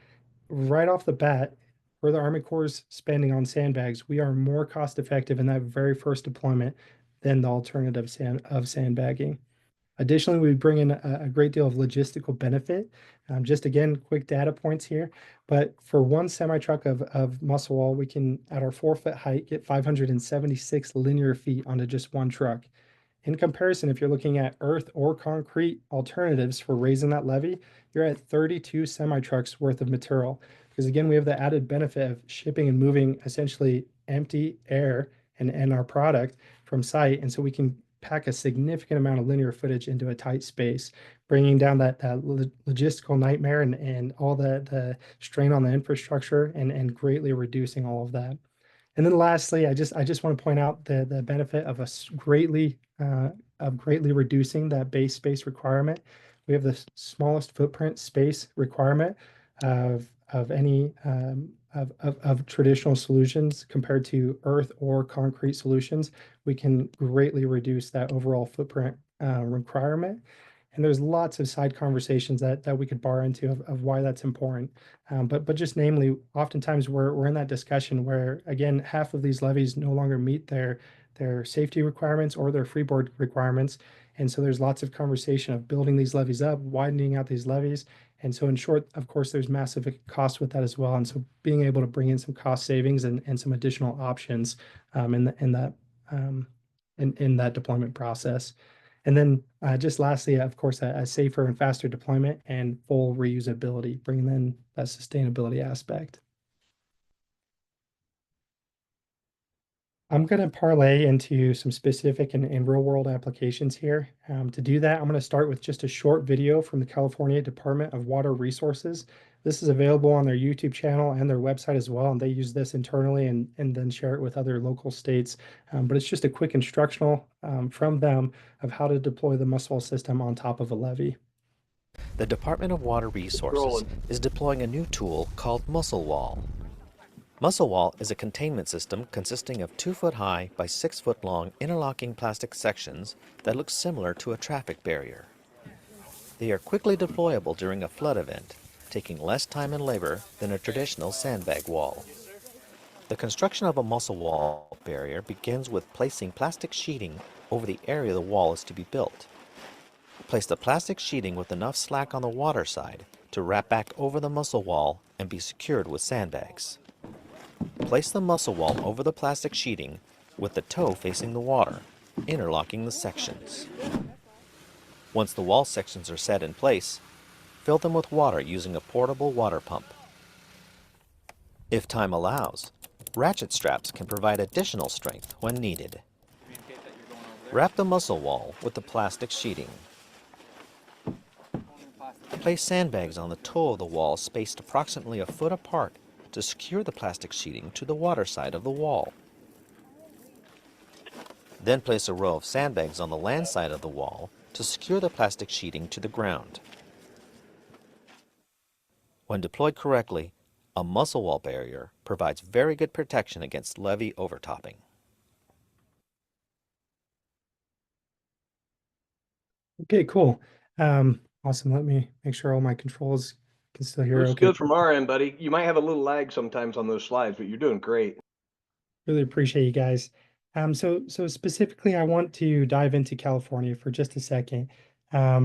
right off the bat, for the Army Corps' spending on sandbags, we are more cost effective in that very first deployment than the alternative of sandbagging. Additionally, we bring in a great deal of logistical benefit. Just again, quick data points here. But for one semi truck of muscle wall, we can, at our 4-foot height, get 576 linear feet onto just one truck. In comparison, if you're looking at earth or concrete alternatives for raising that levee, you're at 32 semi trucks worth of material. Because again, we have the added benefit of shipping and moving essentially empty air and our product from site. And so we can pack a significant amount of linear footage into a tight space, bringing down that logistical nightmare and all the strain on the infrastructure and greatly reducing all of that. And then lastly, I just want to point out the benefit of greatly reducing that base space requirement. We have the smallest footprint space requirement of any of traditional solutions compared to earth or concrete solutions. We can greatly reduce that overall footprint requirement. And there's lots of side conversations that we could bar into of why that's important. But just namely, oftentimes we're in that discussion where, again, half of these levees no longer meet their safety requirements or their freeboard requirements. And so there's lots of conversation of building these levees up, widening out these levees. And so in short, of course, there's massive cost with that as well. And so being able to bring in some cost savings and some additional options in that deployment process. And then just lastly, of course, a safer and faster deployment and full reusability, bringing in that sustainability aspect. I'm going to parlay into some specific and real world applications here. To do that, I'm going to start with just a short video from the California Department of Water Resources. This is available on their YouTube channel and their website as well, and they use this internally and then share it with other local states. But it's just a quick instructional from them of how to deploy the muscle system on top of a levee. The Department of Water Resources is deploying a new tool called Muscle Wall. Muscle Wall is a containment system consisting of 2-foot-high by 6-foot-long interlocking plastic sections that look similar to a traffic barrier. They are quickly deployable during a flood event, taking less time and labor than a traditional sandbag wall. The construction of a muscle wall barrier begins with placing plastic sheeting over the area the wall is to be built. Place the plastic sheeting with enough slack on the water side to wrap back over the muscle wall and be secured with sandbags. Place the muscle wall over the plastic sheeting with the toe facing the water, interlocking the sections. Once the wall sections are set in place, fill them with water using a portable water pump. If time allows, ratchet straps can provide additional strength when needed. Wrap the muscle wall with the plastic sheeting. Place sandbags on the toe of the wall spaced approximately a foot apart to secure the plastic sheeting to the water side of the wall. Then place a row of sandbags on the land side of the wall to secure the plastic sheeting to the ground. When deployed correctly, a muscle wall barrier provides very good protection against levee overtopping. Okay, cool. Awesome. Let me make sure all my controls can still hear. Looks Okay. good from our end, buddy. You might have a little lag sometimes on those slides, but you're doing great. Really appreciate you guys. So specifically, I want to dive into California for just a second,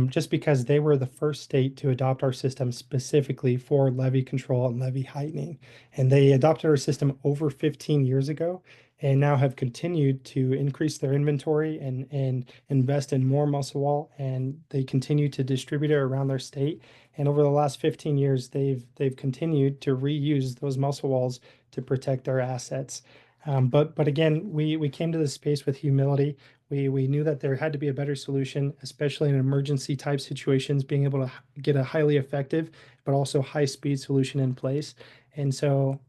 just because they were the first state to adopt our system specifically for levee control and levee heightening. And they adopted our system over 15 years ago and now have continued to increase their inventory and invest in more muscle wall. And they continue to distribute it around their state. And over the last 15 years, they've continued to reuse those muscle walls to protect their assets. But again, we came to this space with humility. We knew that there had to be a better solution, especially in emergency type situations, being able to get a highly effective but also high speed solution in place. And so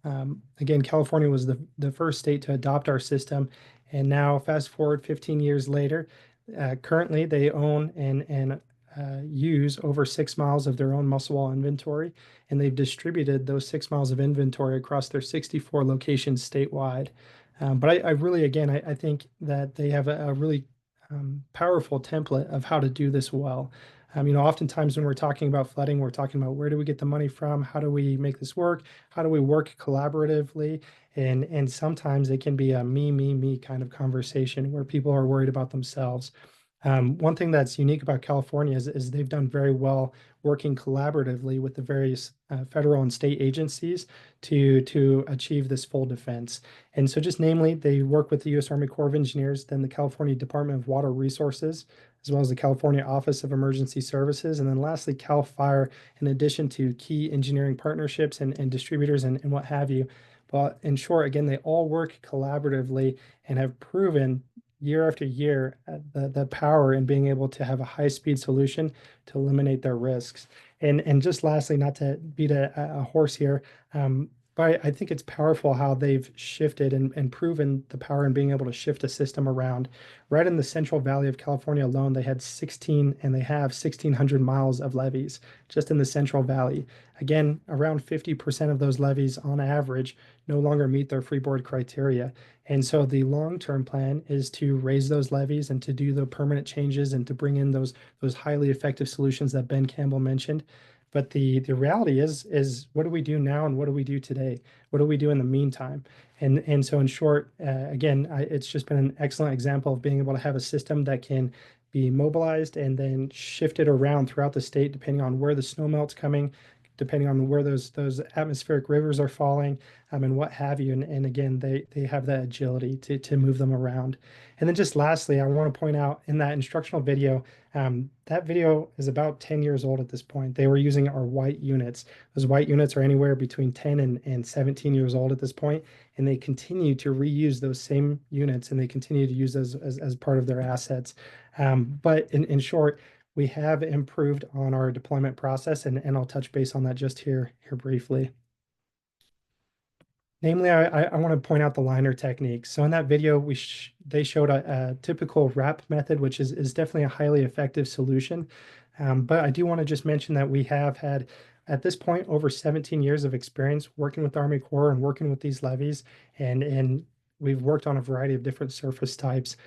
again, California was the first state to adopt our system. And now fast forward 15 years later, currently they own and use over 6 miles of their own muscle wall inventory, and they've distributed those 6 miles of inventory across their 64 locations statewide. But I really, again, I think that they have a really powerful template of how to do this well. Oftentimes when we're talking about flooding, we're talking about where do we get the money from? How do we make this work? How do we work collaboratively? And sometimes it can be a me kind of conversation where people are worried about themselves. One thing that's unique about California is they've done very well working collaboratively with the various federal and state agencies to achieve this full defense. And so just namely, they work with the U.S. Army Corps of Engineers, then the California Department of Water Resources, as well as the California Office of Emergency Services, and then lastly, CAL FIRE, in addition to key engineering partnerships and distributors and what have you. But in short, again, they all work collaboratively and have proven year after year the power in being able to have a high-speed solution to eliminate their risks. And just lastly, not to beat a horse here, but I think it's powerful how they've shifted and proven the power in being able to shift a system around. Right in the Central Valley of California alone, they had 16 and they have 1,600 miles of levees just in the Central Valley. Again, around 50% of those levees on average no longer meet their freeboard criteria. And so the long-term plan is to raise those levees and to do the permanent changes and to bring in those highly effective solutions that Ben Campbell mentioned. But the reality is what do we do now and what do we do today? What do we do in the meantime? And so in short, again, it's just been an excellent example of being able to have a system that can be mobilized and then shifted around throughout the state depending on where the snow melt's coming, depending on where those atmospheric rivers are falling, and what have you. And again, they have that agility to move them around. And then just lastly, I want to point out in that instructional video, that video is about 10 years old at this point. They were using our white units. Those white units are anywhere between 10 and 17 years old at this point, and they continue to reuse those same units and they continue to use those as part of their assets. But in short, we have improved on our deployment process, and I'll touch base on that just here briefly. Namely, I want to point out the liner technique. So in that video, they showed a typical wrap method, which is definitely a highly effective solution. But I do want to just mention that we have had, at this point, over 17 years of experience working with Army Corps and working with these levees, and we've worked on a variety of different surface types.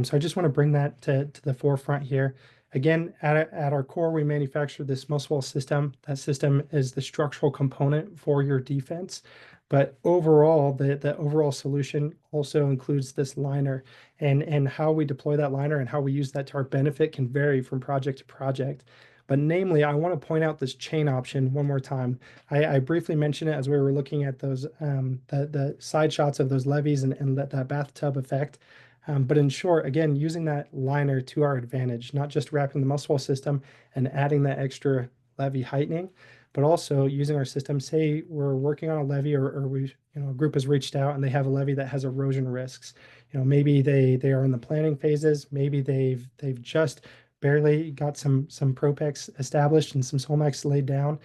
So I just want to bring that to the forefront here. Again, at our core, we manufacture this muscle wall system. That system is the structural component for your defense. But overall, the overall solution also includes this liner, and how we deploy that liner and how we use that to our benefit can vary from project to project. But namely, I want to point out this chain option one more time. I briefly mentioned it as we were looking at those the side shots of those levees and that bathtub effect. But in short, again, using that liner to our advantage, not just wrapping the muscle wall system and adding that extra levee heightening, but also using our system. Say we're working on a levee, or we, a group has reached out and they have a levee that has erosion risks. Maybe they are in the planning phases. Maybe they've just barely got some Propex established and some Solmax laid down.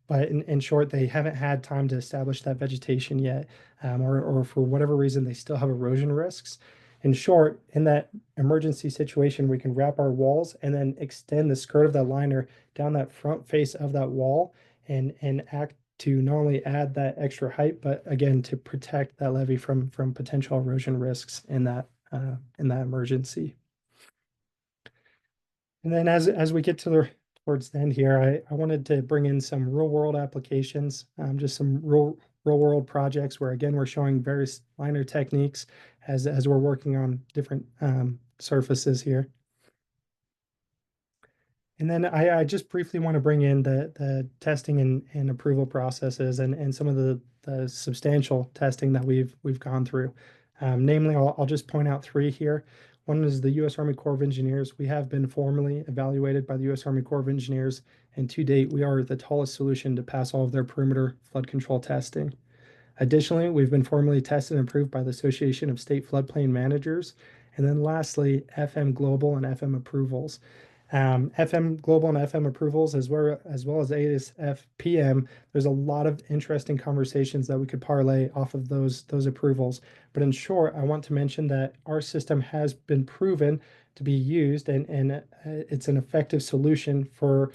But in short, they haven't had time to establish that vegetation yet, or for whatever reason, they still have erosion risks. In short, in that emergency situation, we can wrap our walls and then extend the skirt of that liner down that front face of that wall and act to not only add that extra height, but again, to protect that levee from potential erosion risks in that emergency. And then as we get towards the end here, I wanted to bring in some real world applications, just some real world projects where, again, we're showing various liner techniques as we're working on different surfaces here. And then I just briefly want to bring in the testing and approval processes and some of the substantial testing that we've gone through. Namely, I'll just point out three here. One is the U.S. Army Corps of Engineers. We have been formally evaluated by the U.S. Army Corps of Engineers, and to date, we are the tallest solution to pass all of their perimeter flood control testing. Additionally, we've been formally tested and approved by the Association of State Floodplain Managers. And then lastly, FM Global and FM approvals. FM Global and FM approvals, as well as ASFPM, there's a lot of interesting conversations that we could parlay off of those approvals. But in short, I want to mention that our system has been proven to be used, and it's an effective solution for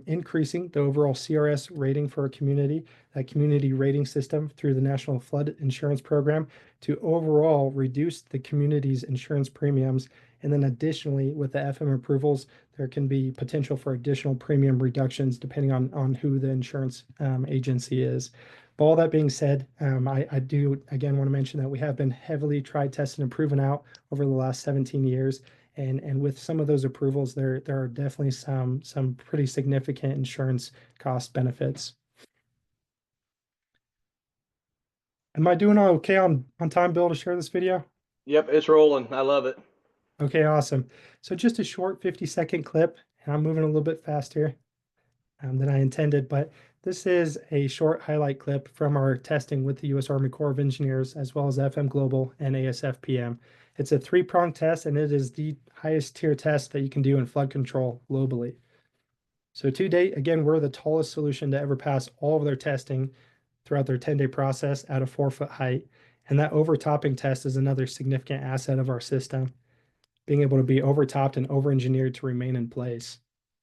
increasing the overall CRS rating for a community, that community rating system through the National Flood Insurance Program to overall reduce the community's insurance premiums. And then additionally, with the FM approvals, there can be potential for additional premium reductions depending on who the insurance agency is. But all that being said, I do again want to mention that we have been heavily tried, tested, and proven out over the last 17 years. And with some of those approvals, there are definitely some pretty significant insurance cost benefits. Am I doing okay on time, Bill, to share this video? Yep, it's rolling. I love it. Okay, awesome. So just a short 50-second clip, and I'm moving a little bit faster than I intended, but this is a short highlight clip from our testing with the U.S. Army Corps of Engineers, as well as FM Global and ASFPM. It's a three-pronged test, and it is the highest tier test that you can do in flood control globally. So to date, again, we're the tallest solution to ever pass all of their testing throughout their 10-day process at a 4-foot height. And that overtopping test is another significant asset of our system, being able to be overtopped and over-engineered to remain in place.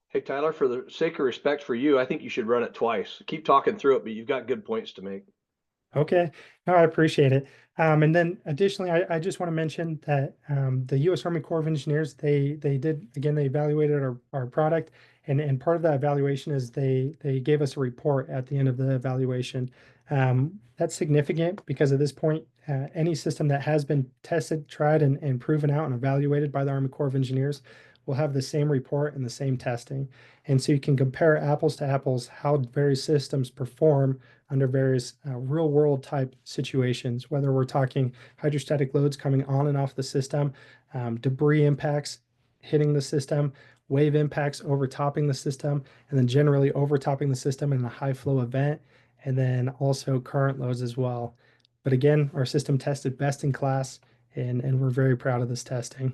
Hey, Tyler, for the sake of respect for you, I think you should run it twice. Keep talking through it, but you've got good points to make. Okay, no, I appreciate it. And then additionally, I just want to mention that the U.S. Army Corps of Engineers, they did, again, they evaluated our product. And part of that evaluation is they gave us a report at the end of the evaluation. That's significant because at this point, any system that has been tested, tried, and proven out and evaluated by the Army Corps of Engineers will have the same report and the same testing. And so you can compare apples to apples how various systems perform under various real world type situations, whether we're talking hydrostatic loads coming on and off the system, debris impacts hitting the system, wave impacts overtopping the system, and then generally overtopping the system in a high flow event, and then also current loads as well. But again, our system tested best in class, and we're very proud of this testing.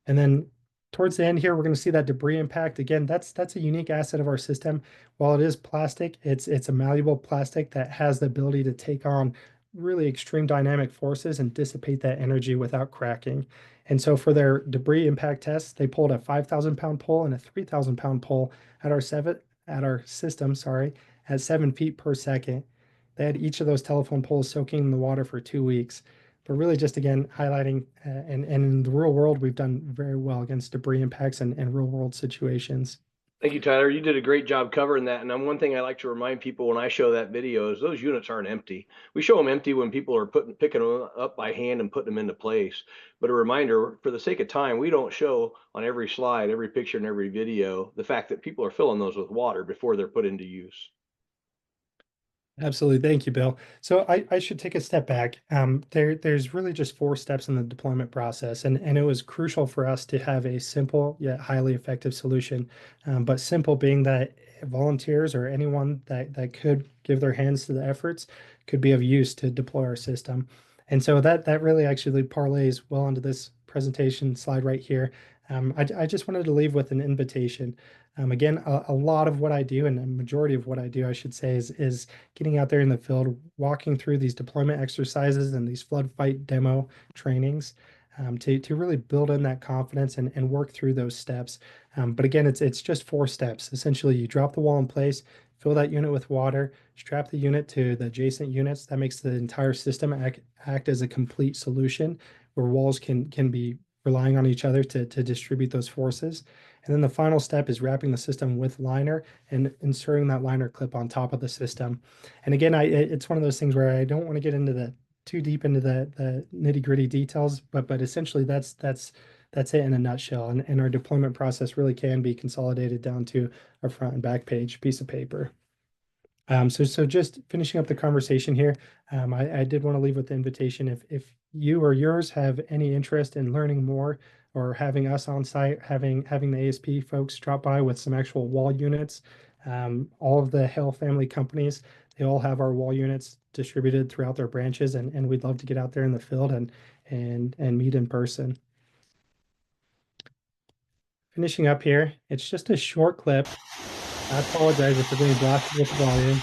And then towards the end here, we're going to see that debris impact. Again, that's a unique asset of our system. While it is plastic, it's a malleable plastic that has the ability to take on really extreme dynamic forces and dissipate that energy without cracking. And so for their debris impact tests, they pulled a 5,000-pound pole and a 3,000-pound pole at our system, at 7 feet per second. They had each of those telephone poles soaking in the water for 2 weeks. But really just, again, highlighting, and in the real world, we've done very well against debris impacts and real world situations. Thank you, Tyler. You did a great job covering that. And one thing I like to remind people when I show that video is those units aren't empty. We show them empty when people are picking them up by hand and putting them into place. But a reminder, for the sake of time, we don't show on every slide, every picture, and every video the fact that people are filling those with water before they're put into use. Absolutely. Thank you, Bill. So I should take a step back. There's really just 4 steps in the deployment process, and it was crucial for us to have a simple yet highly effective solution. But simple being that volunteers or anyone that could give their hands to the efforts could be of use to deploy our system. And so that really actually parlays well into this presentation slide right here. I just wanted to leave with an invitation. Again, a lot of what I do, and a majority of what I do, I should say, is getting out there in the field, walking through these deployment exercises and these flood fight demo trainings to really build in that confidence and work through those steps. But again, it's just 4 steps. Essentially, you drop the wall in place, fill that unit with water, strap the unit to the adjacent units. That makes the entire system act as a complete solution where walls can be relying on each other to distribute those forces. And then the final step is wrapping the system with liner and inserting that liner clip on top of the system. And again, it's one of those things where I don't want to get into too deep into the nitty gritty details, but essentially that's it in a nutshell. And our deployment process really can be consolidated down to a front and back page piece of paper. So just finishing up the conversation here, I did want to leave with the invitation. If you or yours have any interest in learning more or having us on site, having the ASP folks drop by with some actual wall units, all of the Hale family companies, they all have our wall units distributed throughout their branches, and we'd love to get out there in the field and meet in person. Finishing up here, it's just a short clip. I apologize if we're getting blasted with the volume.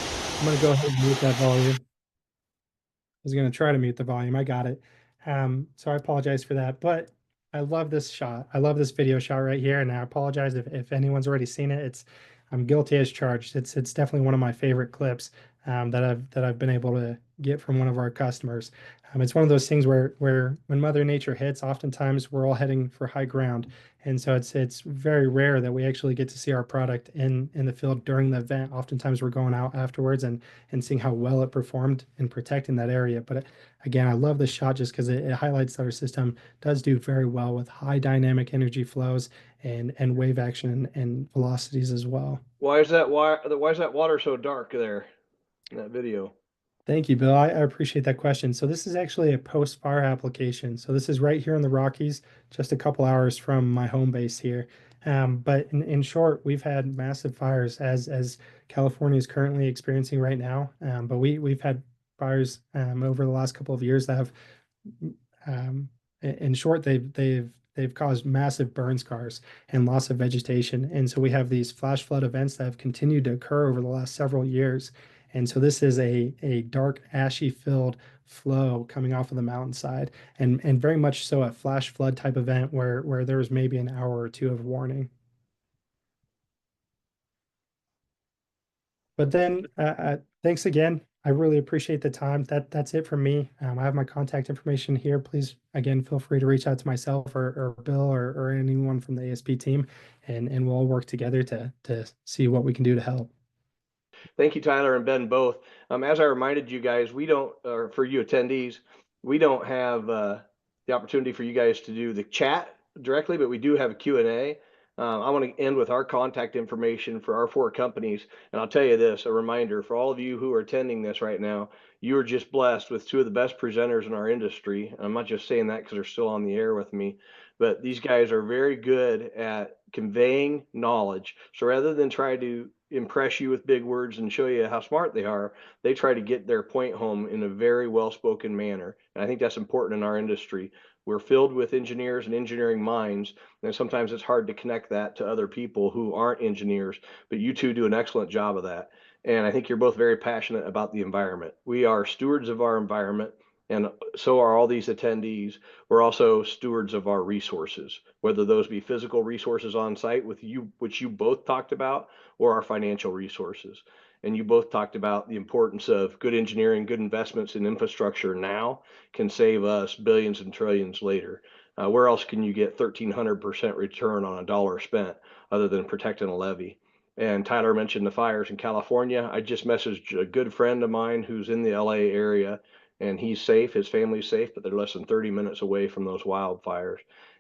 I'm going to go ahead and mute that volume. I was going to try to mute the volume. I got it. So I apologize for that. But I love this shot. I love this video shot right here, and I apologize if anyone's already seen it. I'm guilty as charged. It's definitely one of my favorite clips that I've been able to get from one of our customers. It's one of those things where when Mother Nature hits, oftentimes we're all heading for high ground, and so it's very rare that we actually get to see our product in the field during the event. Oftentimes we're going out afterwards and seeing how well it performed in protecting that area. But again, I love this shot just because it highlights that our system does do very well with high dynamic energy flows and wave action and velocities as well. Why is that water so dark there in that video? Thank you, Bill. I appreciate that question. So this is actually a post-fire application. So this is right here in the Rockies, just a couple hours from my home base here. But in short, we've had massive fires as California is currently experiencing right now. But we've had fires over the last couple of years that have, in short, they've caused massive burn scars and loss of vegetation. And so we have these flash flood events that have continued to occur over the last several years. And so this is a dark, ashy filled flow coming off of the mountainside, and very much so a flash flood type event where there was maybe an hour or two of warning. But then thanks again. I really appreciate the time. That's it from me. I have my contact information here. Please, again, feel free to reach out to myself or Bill or anyone from the ASP team, and we'll all work together to see what we can do to help. Thank you, Tyler and Ben, both. As I reminded you guys, or for you attendees, we don't have the opportunity for you guys to do the chat directly, but we do have a Q&A. I want to end with our contact information for our 4 companies. And I'll tell you this, a reminder for all of you who are attending this right now, you are just blessed with 2 of the best presenters in our industry. And I'm not just saying that because they're still on the air with me, but these guys are very good at conveying knowledge. So rather than try to impress you with big words and show you how smart they are, they try to get their point home in a very well-spoken manner. And I think that's important in our industry. We're filled with engineers and engineering minds, and sometimes it's hard to connect that to other people who aren't engineers, but you 2 do an excellent job of that. And I think you're both very passionate about the environment. We are stewards of our environment, and so are all these attendees. We're also stewards of our resources, whether those be physical resources on site with you, which you both talked about, or our financial resources. And you both talked about the importance of good engineering, good investments in infrastructure now can save us billions and trillions later. Where else can you get 1,300% return on a dollar spent other than protecting a levee? And Tyler mentioned the fires in California. I just messaged a good friend of mine who's in the LA area, and he's safe, his family's safe, but they're less than 30 minutes away from those wildfires.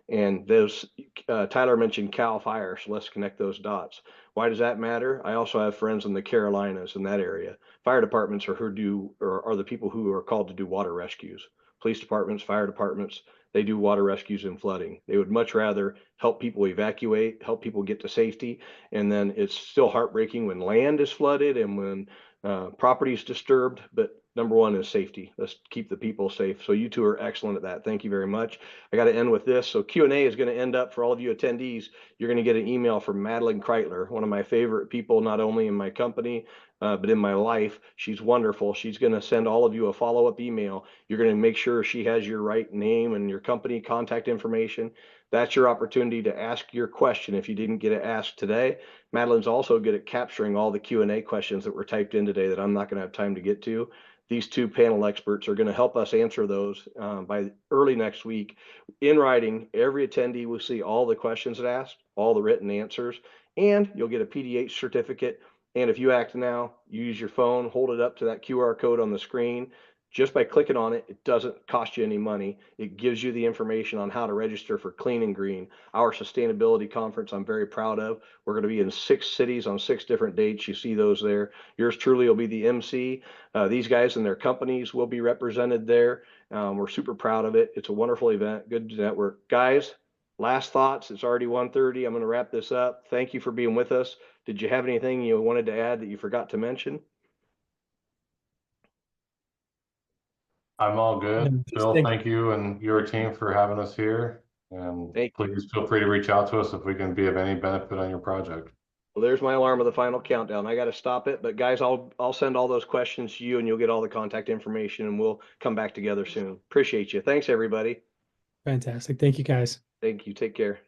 And those, Tyler mentioned Cal Fire, so let's connect those dots. Why does that matter? I also have friends in the Carolinas in that area. Fire departments are the people who are called to do water rescues. Police departments, fire departments, they do water rescues and flooding. They would much rather help people evacuate, help people get to safety. And then it's still heartbreaking when land is flooded and when property is disturbed, but number one is safety. Let's keep the people safe. So you 2 are excellent at that. Thank you very much. I got to end with this. So Q&A is going to end up for all of you attendees. You're going to get an email from Madeline Kreitler, one of my favorite people, not only in my company, but in my life. She's wonderful. She's going to send all of you a follow-up email. You're going to make sure she has your right name and your company contact information. That's your opportunity to ask your question if you didn't get it asked today. Madeline's also good at capturing all the Q&A questions that were typed in today that I'm not going to have time to get to. These 2 panel experts are going to help us answer those by early next week. In writing, every attendee will see all the questions that asked, all the written answers, and you'll get a PDH certificate. And if you act now, you use your phone, hold it up to that QR code on the screen. Just by clicking on it, it doesn't cost you any money. It gives you the information on how to register for Clean and Green, our sustainability conference I'm very proud of. We're going to be in 6 cities on 6 different dates. You see those there. Yours truly will be the MC. These guys and their companies will be represented there. We're super proud of it. It's a wonderful event. Good to network. Guys, last thoughts. It's already 1:30. I'm going to wrap this up. Thank you for being with us. Did you have anything you wanted to add that you forgot to mention? I'm all good. Bill, Thank thank you and your team for having us here. And Thank you. please feel free to reach out to us if we can be of any benefit on your project. Well, there's my alarm of the final countdown. I got to stop it, but guys, I'll send all those questions to you and you'll get all the contact information and we'll come back together soon. Appreciate you. Thanks, everybody. Fantastic. Thank you, guys. Thank you. Take care.